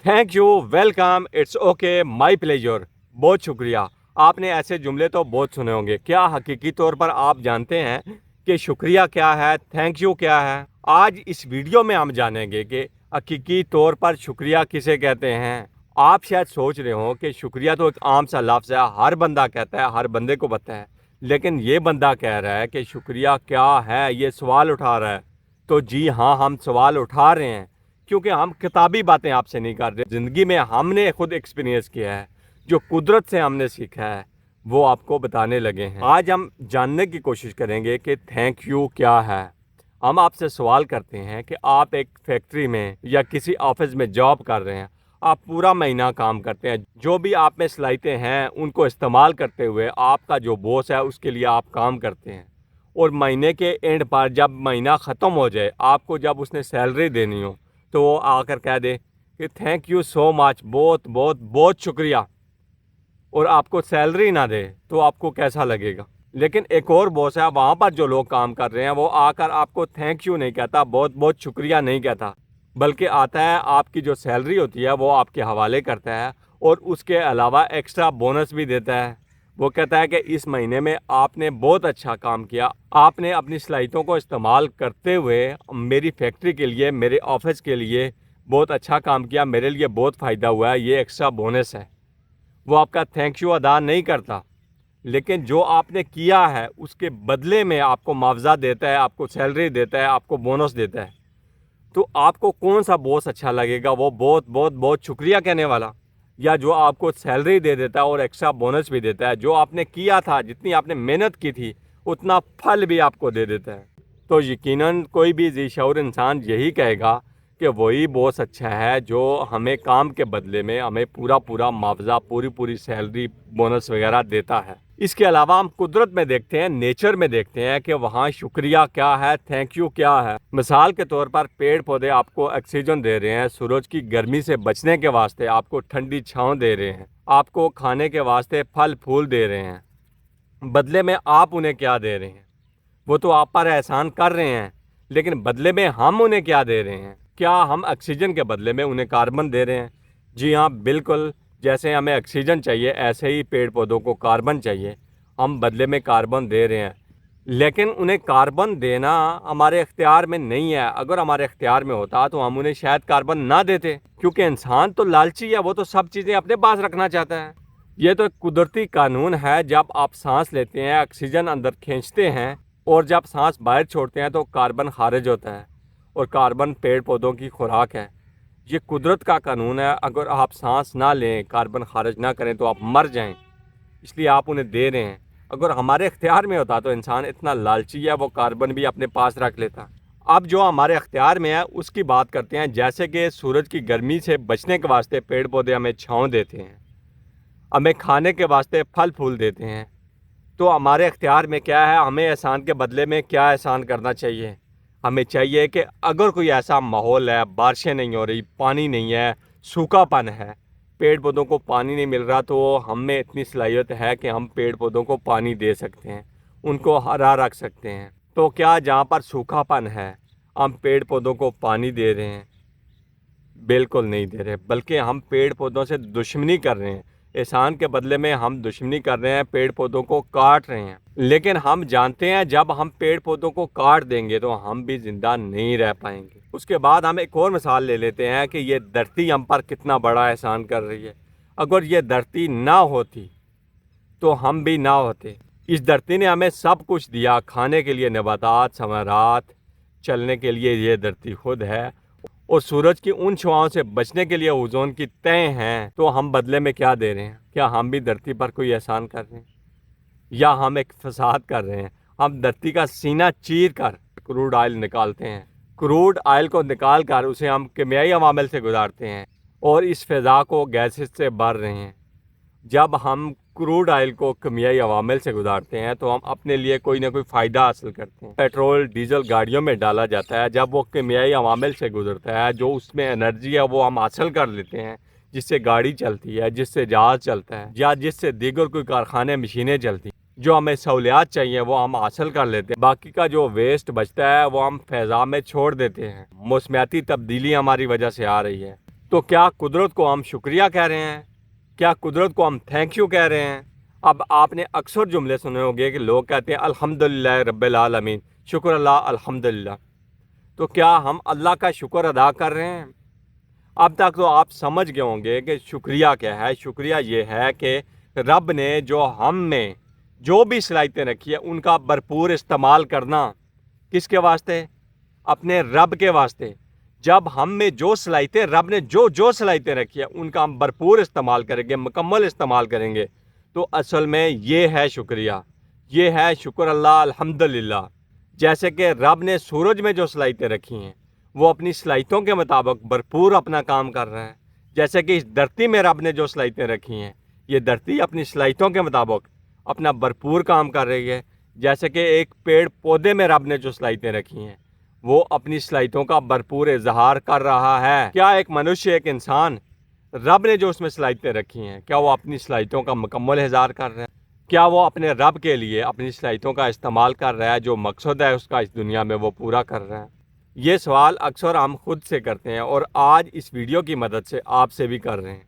Thank you, welcome, it's okay, my pleasure. बहुत शुक्रिया। आपने ऐसे जुमले तो बहुत सुने होंगे। क्या हकीकी तौर पर आप जानते हैं कि शुक्रिया क्या है, थैंक यू क्या है? आज इस वीडियो में हम जानेंगे कि हकीकी तौर पर शुक्रिया किसे कहते हैं। आप शायद सोच रहे हो कि शुक्रिया तो एक आम सा लफ्ज़ है, हर बंदा कहता है, हर बंदे को पता है। लेकिन ये बंदा कह रहा है कि शुक्रिया क्या है, ये सवाल उठा रहा है। तो जी हाँ, हम सवाल उठा रहे हैं क्योंकि हम किताबी बातें आपसे नहीं कर रहे। ज़िंदगी में हमने खुद एक्सपीरियंस किया है, जो कुदरत से हमने सीखा है वो आपको बताने लगे हैं। आज हम जानने की कोशिश करेंगे कि थैंक यू क्या है। हम आपसे सवाल करते हैं कि आप एक फैक्ट्री में या किसी ऑफिस में जॉब कर रहे हैं। आप पूरा महीना काम करते हैं, जो भी आप में सलाहियतें हैं उनको इस्तेमाल करते हुए आपका जो बॉस है उसके लिए आप काम करते हैं। और महीने के एंड पर जब महीना ख़त्म हो जाए, आपको जब उसने सैलरी देनी हो, तो वो आकर कह दे कि थैंक यू सो मच, बहुत बहुत बहुत शुक्रिया, और आपको सैलरी ना दे तो आपको कैसा लगेगा? लेकिन एक और बॉस है, वहाँ पर जो लोग काम कर रहे हैं वो आकर आपको थैंक यू नहीं कहता, बहुत बहुत शुक्रिया नहीं कहता, बल्कि आता है आपकी जो सैलरी होती है वो आपके हवाले करता है और उसके अलावा एक्स्ट्रा बोनस भी देता है। वो कहता है कि इस महीने में आपने बहुत अच्छा काम किया, आपने अपनी सलाहियतों को इस्तेमाल करते हुए मेरी फैक्ट्री के लिए, मेरे ऑफिस के लिए बहुत अच्छा काम किया, मेरे लिए बहुत फ़ायदा हुआ है, ये एक्स्ट्रा बोनस है। वो आपका थैंक यू अदा नहीं करता, लेकिन जो आपने किया है उसके बदले में आपको मुआवजा देता है, आपको सैलरी देता है, आपको बोनस देता है। तो आपको कौन सा बॉस अच्छा लगेगा? वो बहुत बहुत बहुत शुक्रिया कहने वाला, या जो आपको सैलरी दे देता है और एक्स्ट्रा बोनस भी देता है? जो आपने किया था, जितनी आपने मेहनत की थी, उतना फल भी आपको दे देता है। तो यकीनन कोई भी ज़ी-शऊर इंसान यही कहेगा कि वही बॉस अच्छा है जो हमें काम के बदले में हमें पूरा पूरा मुआवजा, पूरी पूरी सैलरी, बोनस वगैरह देता है। इसके अलावा हम कुदरत में देखते हैं, नेचर में देखते हैं कि वहाँ शुक्रिया क्या है, थैंक यू क्या है। मिसाल के तौर पर पेड़ पौधे आपको ऑक्सीजन दे रहे हैं, सूरज की गर्मी से बचने के वास्ते आपको ठंडी छांव दे रहे हैं, आपको खाने के वास्ते फल फूल दे रहे हैं। बदले में आप उन्हें क्या दे रहे हैं? वो तो आप पर एहसान कर रहे हैं, लेकिन बदले में हम उन्हें क्या दे रहे हैं? क्या हम ऑक्सीजन के बदले में उन्हें कार्बन दे रहे हैं? जी हाँ, बिल्कुल। जैसे हमें ऑक्सीजन चाहिए, ऐसे ही पेड़ पौधों को कार्बन चाहिए। हम बदले में कार्बन दे रहे हैं, लेकिन उन्हें कार्बन देना हमारे इख्तियार में नहीं है। अगर हमारे इख्तियार में होता तो हम उन्हें शायद कार्बन ना देते, क्योंकि इंसान तो लालची है, वो तो सब चीज़ें अपने पास रखना चाहता है। ये तो एक कुदरती कानून है। जब आप सांस लेते हैं, ऑक्सीजन अंदर खींचते हैं, और जब सांस बाहर छोड़ते हैं तो कार्बन खारिज होता है, और कार्बन पेड़ पौधों की खुराक है। ये कुदरत का कानून है। अगर आप सांस ना लें, कार्बन खारिज ना करें तो आप मर जाएं, इसलिए आप उन्हें दे रहे हैं। अगर हमारे इख्तियार में होता तो इंसान इतना लालची है, वो कार्बन भी अपने पास रख लेता। अब जो हमारे इख्तियार में है उसकी बात करते हैं। जैसे कि सूरज की गर्मी से बचने के वास्ते पेड़ पौधे हमें छाँव देते हैं, हमें खाने के वास्ते फल फूल देते हैं। तो हमारे इख्तियार में क्या है? हमें एहसान के बदले में क्या एहसान करना चाहिए? हमें चाहिए कि अगर कोई ऐसा माहौल है, बारिशें नहीं हो रही, पानी नहीं है, सूखापन है, पेड़ पौधों को पानी नहीं मिल रहा, तो हम में इतनी सलाहियत है कि हम पेड़ पौधों को पानी दे सकते हैं, उनको हरा रख सकते हैं। तो क्या जहाँ पर सूखापन है हम पेड़ पौधों को पानी दे रहे हैं? बिल्कुल नहीं दे रहे, बल्कि हम पेड़ पौधों से दुश्मनी कर रहे हैं। एहसान के बदले में हम दुश्मनी कर रहे हैं, पेड़ पौधों को काट रहे हैं। लेकिन हम जानते हैं जब हम पेड़ पौधों को काट देंगे तो हम भी ज़िंदा नहीं रह पाएंगे। उसके बाद हम एक और मिसाल ले लेते हैं कि ये धरती हम पर कितना बड़ा एहसान कर रही है। अगर ये धरती ना होती तो हम भी ना होते। इस धरती ने हमें सब कुछ दिया, खाने के लिए नबातात, समारात, चलने के लिए ये धरती खुद है, और सूरज की उन छुआओं से बचने के लिए ओजोन की तय हैं। तो हम बदले में क्या दे रहे हैं? क्या हम भी धरती पर कोई एहसान कर रहे हैं, या हम एक फसाद कर रहे हैं? हम धरती का सीना चीर कर क्रूड आयल निकालते हैं, क्रूड आयल को निकाल कर उसे हम कीमियाई अवामिल से गुजारते हैं, और इस फ़िज़ा को गैसेस से भर रहे हैं। जब हम क्रूड आयल को कीमियाई अवामिल से गुजारते हैं तो हम अपने लिए कोई ना कोई फ़ायदा हासिल करते हैं। पेट्रोल डीजल गाड़ियों में डाला जाता है, जब वो कीमियाई अवामिल से गुजरता है, जो उसमें एनर्जी है वो हम हासिल कर लेते हैं, जिससे गाड़ी चलती है, जिससे जहाज़ चलता है, या जिससे दीगर कोई कारखाने मशीनें चलती हैं। जो हमें सहूलियात चाहिए वो हम हासिल कर लेते हैं। बाकी का जो वेस्ट बचता है वो हम फ़िज़ा में छोड़ देते हैं। मौसमियाती तब्दीली हमारी वजह से आ रही है। تو کیا قدرت کو ہم شکریہ کہہ رہے ہیں؟ کیا قدرت کو ہم تھینک یو کہہ رہے ہیں؟ اب آپ نے اکثر جملے سنے ہوں گے کہ لوگ کہتے ہیں الحمدللہ رب العالمین، شکر اللہ الحمدللہ۔ تو کیا ہم اللہ کا شکر ادا کر رہے ہیں؟ اب تک تو آپ سمجھ گئے ہوں گے کہ شکریہ کیا ہے۔ شکریہ یہ ہے کہ رب نے جو ہم میں جو بھی صلاحیتیں رکھی ہے ان کا بھرپور استعمال کرنا۔ کس کے واسطے؟ اپنے رب کے واسطے۔ جب ہم میں جو صلاحیتیں، رب نے جو صلاحیتیں رکھی ہے ان کا ہم بھرپور استعمال کریں گے، مکمل استعمال کریں گے، تو اصل میں یہ ہے شکریہ، یہ ہے شکر اللہ الحمدللہ۔ جیسے کہ رب نے سورج میں جو صلاحیتیں رکھی ہیں وہ اپنی صلاحیتوں کے مطابق بھرپور اپنا کام کر رہا ہے۔ جیسے کہ اس دھرتی میں رب نے جو صلاحیتیں رکھی ہیں، یہ دھرتی اپنی صلاحیتوں کے مطابق اپنا بھرپور کام کر رہی ہے۔ جیسے کہ ایک پیڑ پودے میں رب نے جو صلاحیتیں رکھی ہیں وہ اپنی صلاحیتوں کا بھرپور اظہار کر رہا ہے۔ کیا ایک منوشیہ، ایک انسان، رب نے جو اس میں صلاحیتیں رکھی ہیں، کیا وہ اپنی صلاحیتوں کا مکمل اظہار کر رہا ہے؟ کیا وہ اپنے رب کے لیے اپنی صلاحیتوں کا استعمال کر رہا ہے؟ جو مقصد ہے اس کا اس دنیا میں وہ پورا کر رہا ہے؟ یہ سوال اکثر ہم خود سے کرتے ہیں اور آج اس ویڈیو کی مدد سے آپ سے بھی کر رہے ہیں۔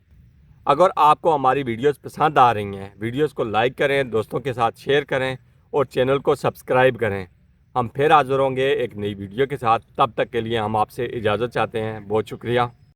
اگر آپ کو ہماری ویڈیوز پسند آ رہی ہیں، ویڈیوز کو لائک کریں، دوستوں کے ساتھ شیئر کریں اور چینل کو سبسکرائب کریں۔ ہم پھر حاضر ہوں گے ایک نئی ویڈیو کے ساتھ، تب تک کے لیے ہم آپ سے اجازت چاہتے ہیں۔ بہت شکریہ۔